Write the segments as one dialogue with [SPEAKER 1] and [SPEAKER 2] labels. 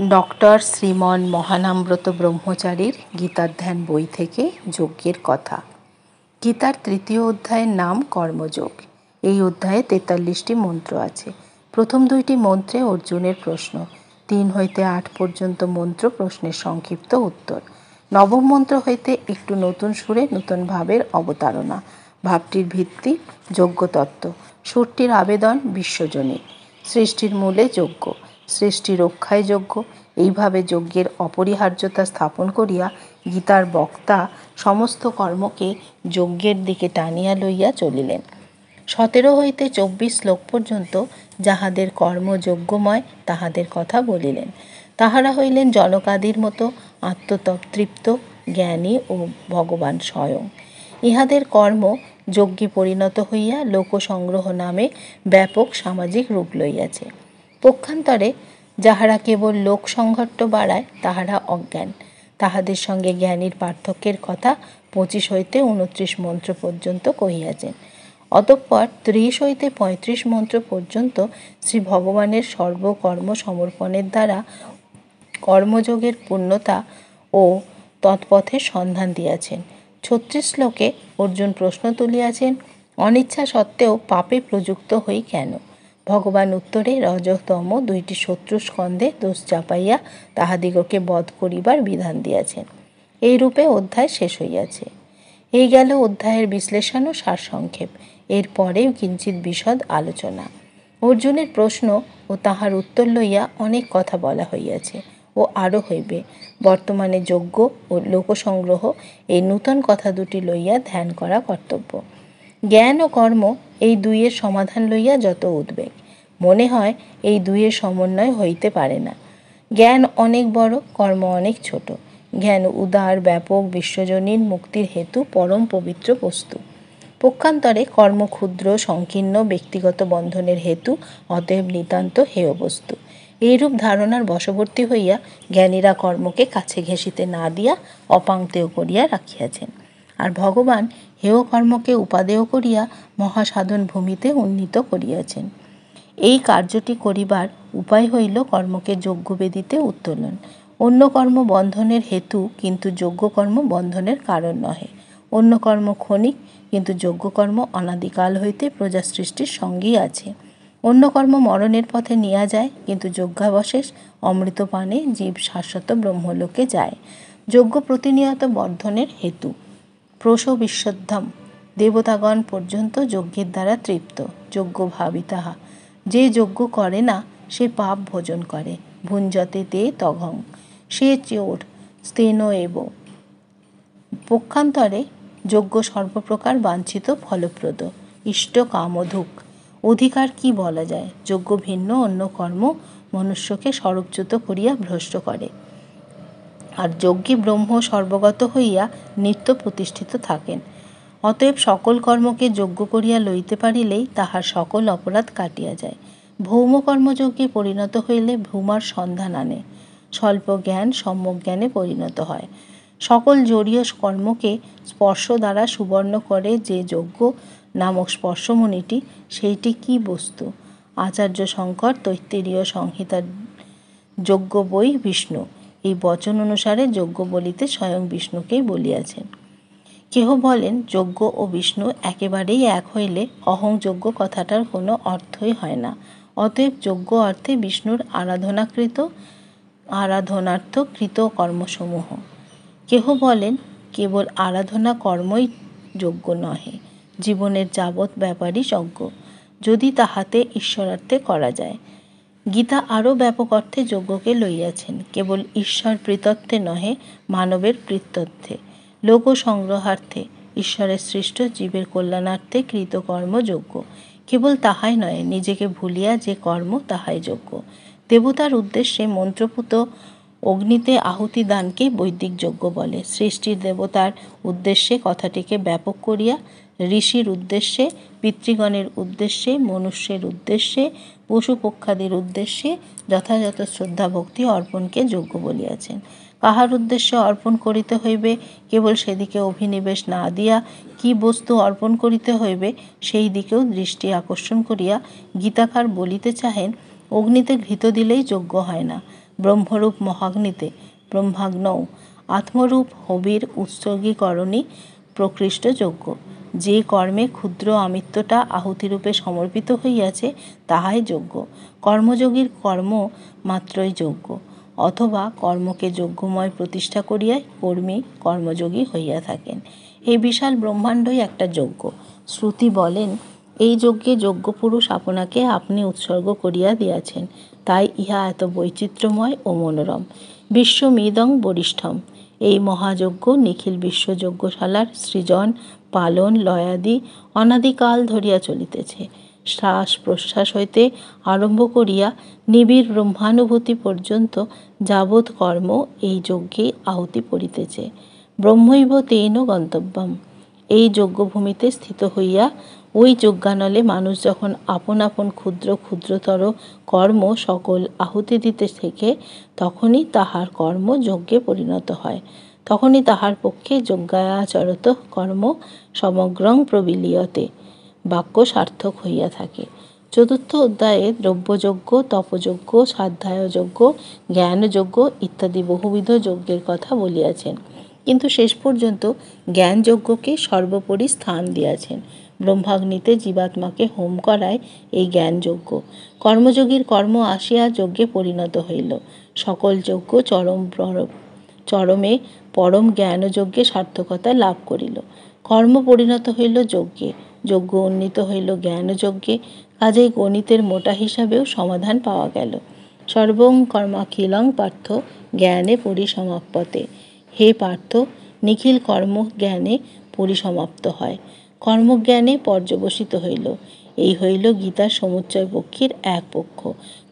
[SPEAKER 1] Doctor শ্রীমন মহানামব্রত ব্রহ্মচারীর গীতাধ্যান বই থেকে যজ্ঞের কথা। গীতার তৃতীয় অধ্যায়ের নাম কর্মযোগ। এই অধ্যায়ে ৪৩টি মন্ত্র আছে। প্রথম ২টি মন্ত্রে অর্জুনের প্রশ্ন, ৩ হইতে ৮ পর্যন্ত মন্ত্র প্রশ্নের সংক্ষিপ্ত উত্তর। নবম মন্ত্র হইতে একটু নতুন সুরে নতুন ভাবের অবতারণা, ভাবটির ভিত্তি যজ্ঞতত্ত্ব, সুরটির আবেদন বিশ্বজনীন। সৃষ্টির মূলে যজ্ঞ, সৃষ্টি রক্ষায় যজ্ঞ। এইভাবে যজ্ঞের অপরিহার্যতা স্থাপন করিয়া গীতার বক্তা সমস্ত কর্মকে যজ্ঞের দিকে টানিয়া লইয়া চলিলেন। ১৭ হইতে ২৪ শ্লোক পর্যন্ত যাহাদের কর্ম যজ্ঞময় তাহাদের কথা বলিলেন। তাহারা হইলেন জনকাদির মতো আত্মতৃপ্ত, জ্ঞানী ও ভগবান স্বয়ং। ইহাদের কর্ম যজ্ঞে পরিণত হইয়া লোকসংগ্রহ নামে ব্যাপক সামাজিক রূপ লইয়াছে। পক্ষান্তরে যাহারা কেবল লোক সংঘট্ট বাড়ায় তাহারা অজ্ঞান। তাহাদের সঙ্গে জ্ঞানীর পার্থক্যের কথা ২৫ হইতে ২৯ মন্ত্র পর্যন্ত কহিয়াছেন। অতঃপর ৩০ হইতে ৩৫ মন্ত্র পর্যন্ত শ্রী ভগবানের সর্বকর্ম সমর্পণের দ্বারা কর্মযোগের পূর্ণতা ও তৎপথের সন্ধান দিয়াছেন। ৩৬ শ্লোকে অর্জুন প্রশ্ন তুলিয়াছেন, অনিচ্ছা সত্ত্বেও পাপে প্রযুক্ত হই কেন? ভগবান উত্তরে রজতম ২টি শত্রু স্কন্ধে দোষ চাপাইয়া তাহাদিগকে বধ করিবার বিধান দিয়াছেন। এই রূপে অধ্যায় শেষ হইয়াছে। এই গেল অধ্যায়ের বিশ্লেষণ ও সারসংক্ষেপ। এর পরেও কিঞ্চিৎ বিশদ আলোচনা। অর্জুনের প্রশ্ন ও তাহার উত্তর লইয়া অনেক কথা বলা হইয়াছে ও আরও হইবে। বর্তমানে যজ্ঞ ও লোকসংগ্রহ এই নূতন কথা দুটি লইয়া ধ্যান করা কর্তব্য। জ্ঞান ও কর্ম এই দুইয়ের সমাধান লইয়া যত উদ্বেগ। মনে হয় এই দুইয়ের সমন্বয় হইতে পারে না। জ্ঞান অনেক বড়, কর্ম অনেক ছোট। জ্ঞান উদার, ব্যাপক, বিশ্বজনীন, মুক্তির হেতু, পরম পবিত্র বস্তু। পক্ষান্তরে কর্ম ক্ষুদ্র, সংকীর্ণ, ব্যক্তিগত বন্ধনের হেতু, অতএব নিতান্ত হেয় বস্তু। এইরূপ ধারণার বশবর্তী হইয়া জ্ঞানীরা কর্মকে কাছে ঘেঁষিতে না দিয়া অপাংতেয় করিয়া রাখিয়াছেন, আর ভগবান হেয় কর্মকে উপাদেয় করিয়া মহাসাধন ভূমিতে উন্নীত করিয়াছেন। এই কার্যটি করিবার উপায় হইল কর্মকে যজ্ঞবেদিতে উত্তোলন। অন্য কর্ম বন্ধনের হেতু, কিন্তু যজ্ঞকর্ম বন্ধনের কারণ নহে। অন্য কর্ম ক্ষণিক, কিন্তু যজ্ঞকর্ম অনাদিকাল হইতে প্রজা সৃষ্টির সঙ্গেই আছে। অন্য কর্ম মরণের পথে নিয়ে যায়, কিন্তু যজ্ঞাবশেষ অমৃতপানে জীব শাশ্বত ব্রহ্মলোকে যায়। যজ্ঞ প্রতিনিয়ত বর্ধনের হেতু। প্রসব ঈশ্বদ্ধম, দেবতাগণ পর্যন্ত যজ্ঞের দ্বারা তৃপ্ত। যজ্ঞ ভাবিতাহা, যে যজ্ঞ করে না সে পাপ ভোজন করে। ভুঞ্জতে তে তঘং, সে চোর স্তেন এব। পক্ষান্তরে যজ্ঞ সর্বপ্রকার বাঞ্ছিত ফলপ্রদ, ইষ্ট কামধুক। অধিকার কি বলা যায়? যজ্ঞ ভিন্ন অন্য কর্ম মনুষ্যকে স্বরূপচ্যুত করিয়া ভ্রষ্ট করে, আর যজ্ঞী ব্রহ্ম সর্বগত হইয়া নিত্য প্রতিষ্ঠিত থাকেন। অতএব সকল কর্মকে যজ্ঞ করিয়া লইতে পারিলেই তাহার সকল অপরাধ কাটিয়া যায়। ভৌম কর্মযজ্ঞে পরিণত হইলে ভূমার সন্ধান আনে। স্বল্প জ্ঞান সম্যক জ্ঞানে পরিণত হয়। সকল জড়ীয় কর্মকে স্পর্শ দ্বারা সুবর্ণ করে যে যজ্ঞ নামক স্পর্শমণিটি, সেইটি কি বস্তু? আচার্য শঙ্কর তৈত্তিরীয় সংহিতার যজ্ঞ বই বিষ্ণু, এই বচন অনুসারে যজ্ঞ বলিতে স্বয়ং বিষ্ণুকেই বলিয়াছেন। কেহ বলেন যজ্ঞ ও বিষ্ণু একেবারেই এক হইলে অহং যজ্ঞ কথাটার কোনো অর্থই হয় না। অতএব যজ্ঞ অর্থে বিষ্ণুর আরাধনার্থ কৃত কর্মসমূহ। কেহ বলেন কেবল আরাধনা কর্মই যজ্ঞ নহে, জীবনের যাবৎ ব্যাপারই যজ্ঞ, যদি তাহাতে ঈশ্বরার্থে করা যায়। গীতা আরও ব্যাপক অর্থে যজ্ঞকে লইয়াছেন, কেবল ঈশ্বর প্রীত্যর্থে নহে, মানবের প্রীত্যর্থে, লোক সংগ্রহার্থে, ঈশ্বরের সৃষ্ট জীবের কল্যাণার্থে কৃতকর্ম যজ্ঞ। কেবল তাহাই নয়, নিজেকে ভুলিয়া যে কর্ম তাহাই যজ্ঞ। দেবতার উদ্দেশ্যে মন্ত্রপুত অগ্নিতে আহুতি দানকে বৈদিক যজ্ঞ বলে। সৃষ্টির দেবতার উদ্দেশ্যে কথাটিকে ব্যাপক করিয়া ঋষির উদ্দেশ্যে, পিতৃগণের উদ্দেশ্যে, মনুষ্যের উদ্দেশ্যে, পশু পক্ষাদির উদ্দেশ্যে যথাযথ শ্রদ্ধা ভক্তি অর্পণকে যজ্ঞ বলিয়াছেন। কাহার উদ্দেশ্যে অর্পণ করিতে হইবে, কেবল সেদিকে অভিনিবেশ না দিয়া কি বস্তু অর্পণ করিতে হইবে সেই দিকেও দৃষ্টি আকর্ষণ করিয়া গীতাকার বলিতে চাহেন, অগ্নিতে ঘৃত দিলেই যজ্ঞ হয় না, ব্রহ্মরূপ মহাগ্নিতে ব্রহ্মাগ্নৌ আত্মরূপ হবির উৎসর্গীকরণই প্রকৃষ্ট যজ্ঞ। যে কর্মে ক্ষুদ্র আমিত্বটা আহুতিরূপে সমর্পিত হইয়াছে তাহাই যজ্ঞ। কর্মযোগীর কর্ম মাত্রই যজ্ঞ, অথবা কর্মকে যজ্ঞময় প্রতিষ্ঠা করিয়াই কর্মী কর্মযোগী হইয়া থাকেন। এই বিশাল ব্রহ্মাণ্ডই একটা যজ্ঞ। শ্রুতি বলেন, এই যজ্ঞে যজ্ঞপুরুষ আপনাকে আপনি উৎসর্গ করিয়া দিয়াছেন, তাই ইহা এত বৈচিত্র্যময় ও মনোরম। বিশ্বমিদং বরিষ্ঠম। এই মহাযজ্ঞ নিখিল বিশ্বযজ্ঞশালার সৃজন, পালন, লয়াদি অনাদিকাল ধরিয়া চলিতেছে। শ্বাস প্রশ্বাস হইতে আরম্ভ করিয়া নিবিড় ব্রহ্মানুভূতি পর্যন্ত যাবৎ কর্ম এই যজ্ঞেই আহুতি পড়িতেছে। ব্রহ্মৈব তেন গন্তব্যম। এই যজ্ঞভূমিতে স্থিত হইয়া ওই যজ্ঞানলে মানুষ যখন আপন আপন ক্ষুদ্র ক্ষুদ্রতর কর্ম সকল আহুতি দিতে শেখে, তখনই তাহার কর্ম যজ্ঞে পরিণত হয়। তখনই তাহার পক্ষে যজ্ঞাচরত কর্ম সমগ্রং প্রবিলীয়তে বাক্য সার্থক হইয়া থাকে। চতুর্থ অধ্যায়ে দ্রব্যযজ্ঞ, তপযজ্ঞ, স্বাধ্যায়যজ্ঞ, জ্ঞানযজ্ঞ ইত্যাদি বহুবিধ যজ্ঞের কথা বলিয়াছেন, কিন্তু শেষ পর্যন্ত জ্ঞানযজ্ঞকে সর্বোপরি স্থান দিয়াছেন। ব্রহ্মাগ্নিতে জীবাত্মাকে হোম করায় এই জ্ঞানযজ্ঞ। কর্মযোগীর কর্ম আসিয়া যজ্ঞে পরিণত হইল। সকল যজ্ঞ চরমে পরম জ্ঞানযজ্ঞে সার্থকতা লাভ করিল। কর্ম পরিণত হইল যজ্ঞে, যজ্ঞ উন্নীত হইল জ্ঞানযজ্ঞে। কাজেই গণিতের মোটা হিসাবেও সমাধান পাওয়া গেল। সর্বং কর্মাখিলং পার্থ জ্ঞানে পরিসমাপ্যতে। হে পার্থ, নিখিল কর্ম জ্ঞানে পরিসমাপ্ত হয়, কর্মজ্ঞানে পর্যবসিত হইল। এই হইল গীতার সমুচ্চয় পক্ষীর এক পক্ষ।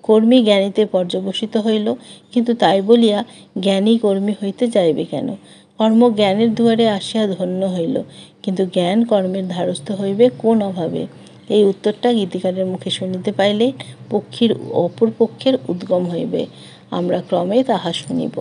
[SPEAKER 1] কর্মী জ্ঞানীতে পর্যবসিত হইল, কিন্তু তাই বলিয়া জ্ঞানী কর্মী হইতে যাইবে কেন? কর্ম জ্ঞানের দুয়ারে আসিয়া ধন্য হইল, কিন্তু জ্ঞান কর্মের ধারস্থ হইবে কোন অভাবে? এই উত্তরটা গীতিকারের মুখে শুনিতে পাইলে পক্ষীর অপর পক্ষের উদ্গম হইবে। আমরা ক্রমে তাহা শুনিব।